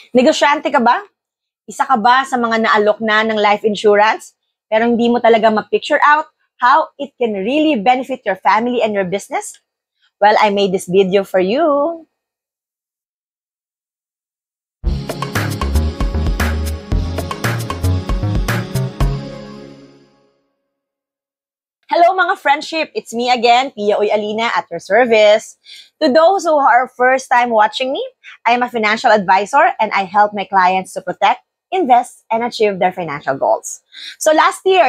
Negosyante ka ba? Isa ka ba sa mga naalok na ng life insurance pero hindi mo talaga ma-picture out how it can really benefit your family and your business? Well, I made this video for you. Hello mga friendship! It's me again, Pia Uy Alina at your service. To those who are first time watching me, I am a financial advisor and I help my clients to protect, invest, and achieve their financial goals. So last year,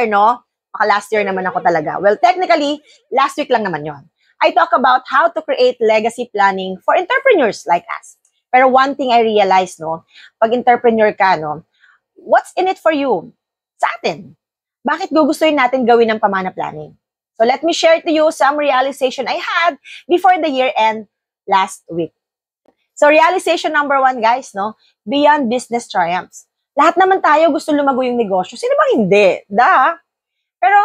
last year naman ako talaga. Well, technically, last week lang naman yon. I talk about how to create legacy planning for entrepreneurs like us. Pero one thing I realized, pag entrepreneur ka, what's in it for you? Sa atin. Bakit gugustuhin natin gawin ng pamana planning? So let me share to you some realization I had before the year end last week. So realization number 1, guys, beyond business triumphs. Lahat naman tayo gusto lumago yung negosyo. Sino bang hindi? Pero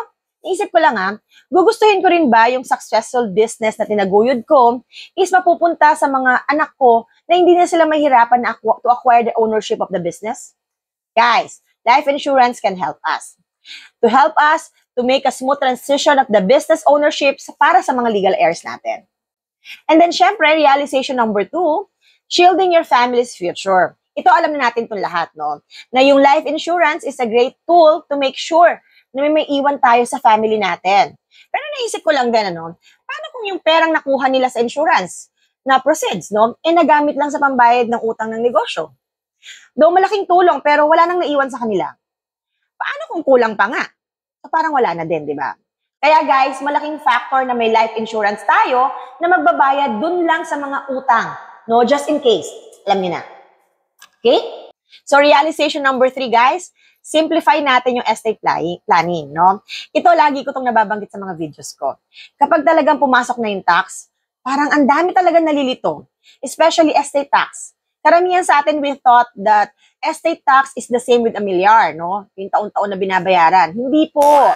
naisip ko lang gugustuhin ko rin ba yung successful business na tinaguyod ko is mapupunta sa mga anak ko na hindi na sila mahirapan to acquire the ownership of the business? Guys, life insurance can help us. To help us to make a smooth transition of the business ownership para sa mga legal heirs natin. And then, syempre, realization number 2, shielding your family's future. Ito alam na natin itong lahat, na yung life insurance is a great tool to make sure na may iwan tayo sa family natin. Pero naisip ko lang din, paano kung yung perang nakuha nila sa insurance na proceeds, nagamit lang sa pambayad ng utang ng negosyo? Though malaking tulong, pero wala nang naiwan sa kanila. Paano kung kulang pa nga? So parang wala na din, di ba? Kaya guys, malaking factor na may life insurance tayo na magbabayad dun lang sa mga utang. Just in case. Alam niyo na. Okay? So realization number 3, guys, simplify natin yung estate planning, Ito, lagi ko itong nababanggit sa mga videos ko. Kapag talagang pumasok na yung tax, parang ang dami talagang nalilito. Especially estate tax. Karamihan sa atin, we thought that estate tax is the same with a milyar, Yung taon-taon na binabayaran. Hindi po.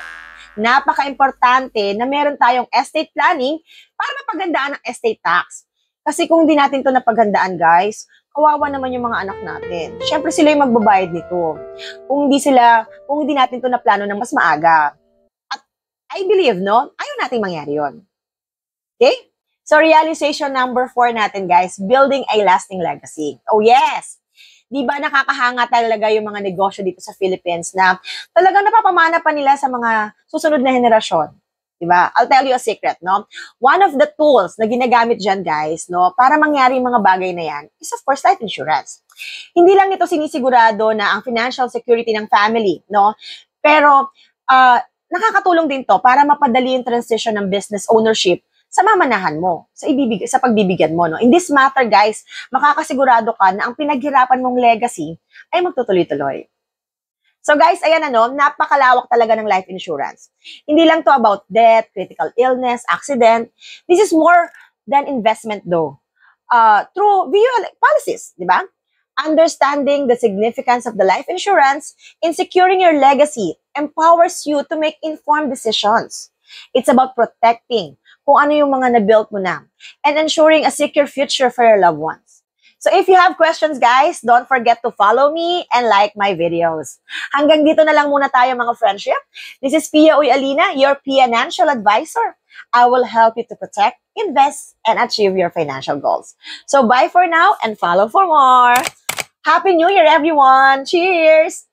Napaka-importante na meron tayong estate planning para mapagandaan ang estate tax. Kasi kung di natin to napagandaan, guys, kawawa naman yung mga anak natin. Siyempre sila yung magbabayad nito. Kung hindi natin to naplano ng mas maaga. At I believe, ayaw nating mangyari yon. Okay? So, realization number 4 natin, guys, building a lasting legacy. Oh, yes! Di ba nakakahanga talaga yung mga negosyo dito sa Philippines na talagang napapamana pa nila sa mga susunod na henerasyon. Di ba? I'll tell you a secret, One of the tools na ginagamit dyan, guys, para mangyari yung mga bagay na yan is, of course, life insurance. Hindi lang ito sinisigurado na ang financial security ng family, Pero, nakakatulong din to para mapadali yung transition ng business ownership sa mamanahan mo, sa pagbibigyan mo. In this matter, guys, makakasigurado ka na ang pinaghirapan mong legacy ay magtutuloy-tuloy. So guys, ayan napakalawak talaga ng life insurance. Hindi lang to about death, critical illness, accident. This is more than investment though. Through policies, di ba? Understanding the significance of the life insurance in securing your legacy empowers you to make informed decisions. It's about protecting kung ano yung mga na-built mo na and ensuring a secure future for your loved ones. So if you have questions, guys, don't forget to follow me and like my videos. Hanggang dito na lang muna tayo, mga friendship. This is Pia Uy Alina, your financial advisor. I will help you to protect, invest, and achieve your financial goals. So bye for now and follow for more. Happy New Year, everyone! Cheers!